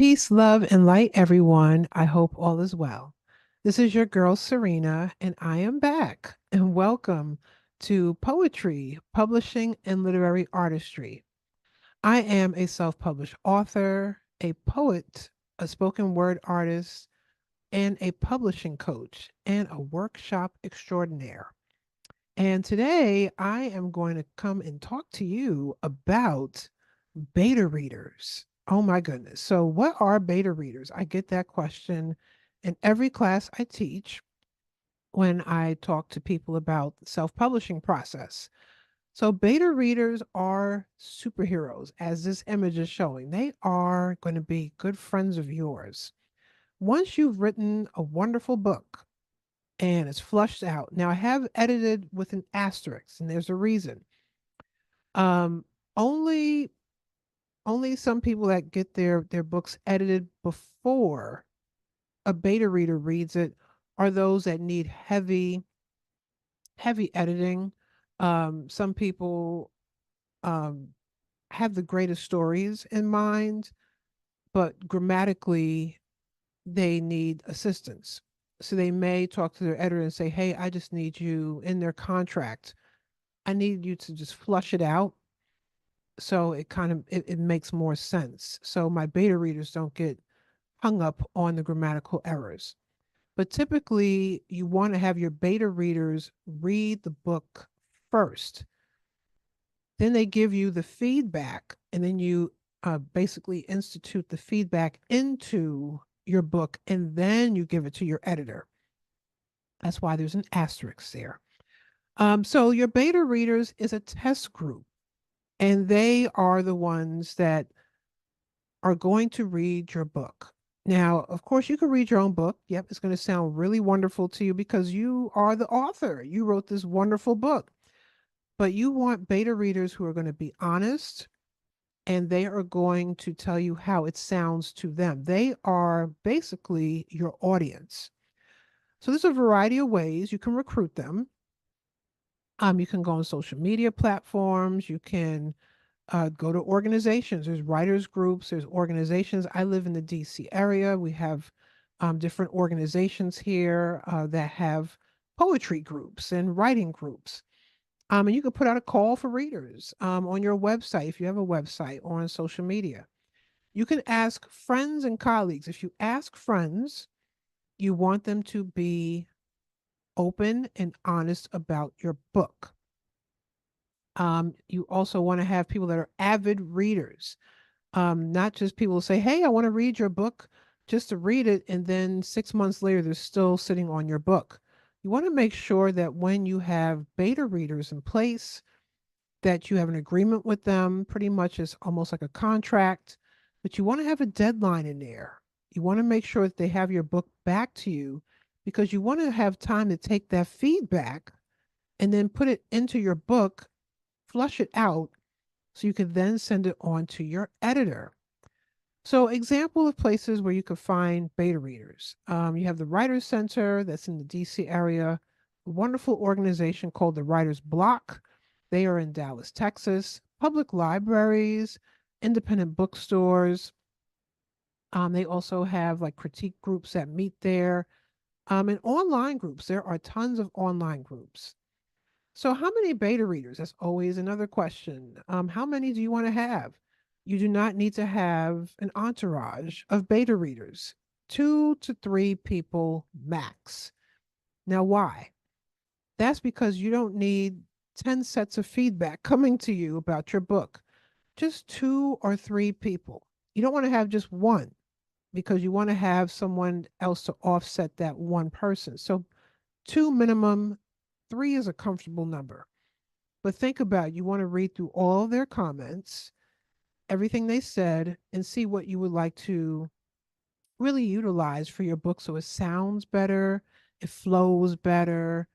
Peace, love, and light, everyone. I hope all is well. This is your girl, Serena, and I am back. And welcome to Poetry, Publishing, and Literary Artistry. I am a self published author, a poet, a spoken word artist, and a publishing coach, and a workshop extraordinaire. And today I am going to come and talk to you about beta readers. Oh my goodness. So, what are beta readers? I get that question in every class I teach when I talk to people about the self publishing process. So, beta readers are superheroes, as this image is showing. They are going to be good friends of yours. Once you've written a wonderful book and it's flushed out, now I have edited with an asterisk, and there's a reason. Um, only only some people that get their books edited before a beta reader reads it are those that need heavy editing. Some people um, have the greatest stories in mind, but grammatically they need assistance. So they may talk to their editor and say, "Hey, I just need you in their contract. I need you to just flush it out." So it makes more sense. So my beta readers don't get hung up on the grammatical errors. But typically, you want to have your beta readers read the book first. Then they give you the feedback, and then you basically institute the feedback into your book, and then you give it to your editor. That's why there's an asterisk there. So your beta readers is a test group, and they are the ones that are going to read your book. Now, of course, you can read your own book. Yep, it's going to sound really wonderful to you because you are the author. You wrote this wonderful book. But you want beta readers who are going to be honest and they are going to tell you how it sounds to them. They are basically your audience. So there's a variety of ways you can recruit them. You can go on social media platforms. You can go to organizations. There's writers groups. There's organizations. I live in the DC area. We have different organizations here that have poetry groups and writing groups. And you can put out a call for readers on your website if you have a website or on social media. You can ask friends and colleagues. If you ask friends, you want them to be open and honest about your book. You also want to have people that are avid readers, not just people who say, "Hey, I want to read your book," just to read it, and then 6 months later they're still sitting on your book. You want to make sure that when you have beta readers in place, that you have an agreement with them, pretty much as almost like a contract, but you want to have a deadline in there. You want to make sure that they have your book back to you because you want to have time to take that feedback and then put it into your book, flush it out so you can then send it on to your editor. So, example of places where you could find beta readers. You have the Writers Center that's in the DC area, a wonderful organization called the Writers Block. They are in Dallas, Texas. Public libraries, independent bookstores. They also have like critique groups that meet there, and online groups. There are tons of online groups. So, how many beta readers? That's always another question. How many do you want to have? You do not need to have an entourage of beta readers, 2 to 3 people max. Now, why? That's because you don't need 10 sets of feedback coming to you about your book. Just 2 or 3 people. You don't want to have just one because you want to have someone else to offset that one person. So, two minimum, three is a comfortable number. But think about it, you want to read through all their comments, everything they said, and see what you would like to really utilize for your book so it sounds better, it flows better.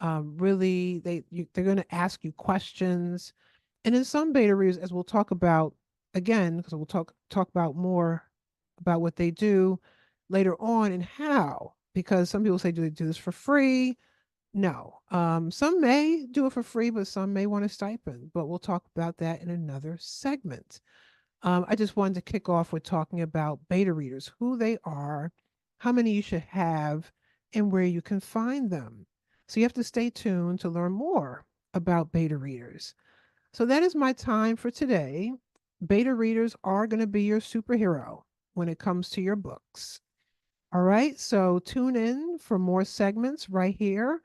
Really, they're going to ask you questions, and in some beta readers, as we'll talk about again, because we'll talk about more about what they do later on and how. Because some people say, do they do this for free? No. Some may do it for free, but some may want a stipend. But we'll talk about that in another segment. I just wanted to kick off with talking about beta readers, who they are, how many you should have, and where you can find them. So you have to stay tuned to learn more about beta readers. So that is my time for today. Beta readers are going to be your superhero when it comes to your books. All right, so tune in for more segments right here.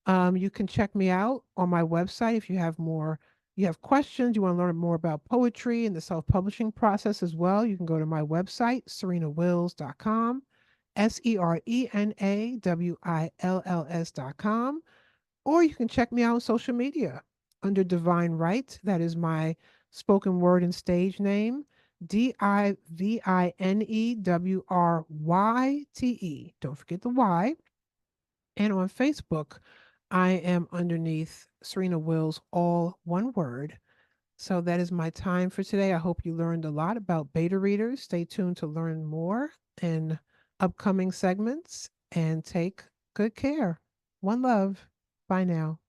You can check me out on my website if you have questions, you want to learn more about poetry and the self-publishing process as well. You can go to my website, serenawills.com, SerenaWills.com, or you can check me out on social media under Divine Right. That is my spoken word and stage name. DIVINEWRYTE. Don't forget the Y. And on Facebook, I am underneath Serena Wills, all one word. So that is my time for today. I hope you learned a lot about beta readers. Stay tuned to learn more in upcoming segments and take good care. One love. Bye now.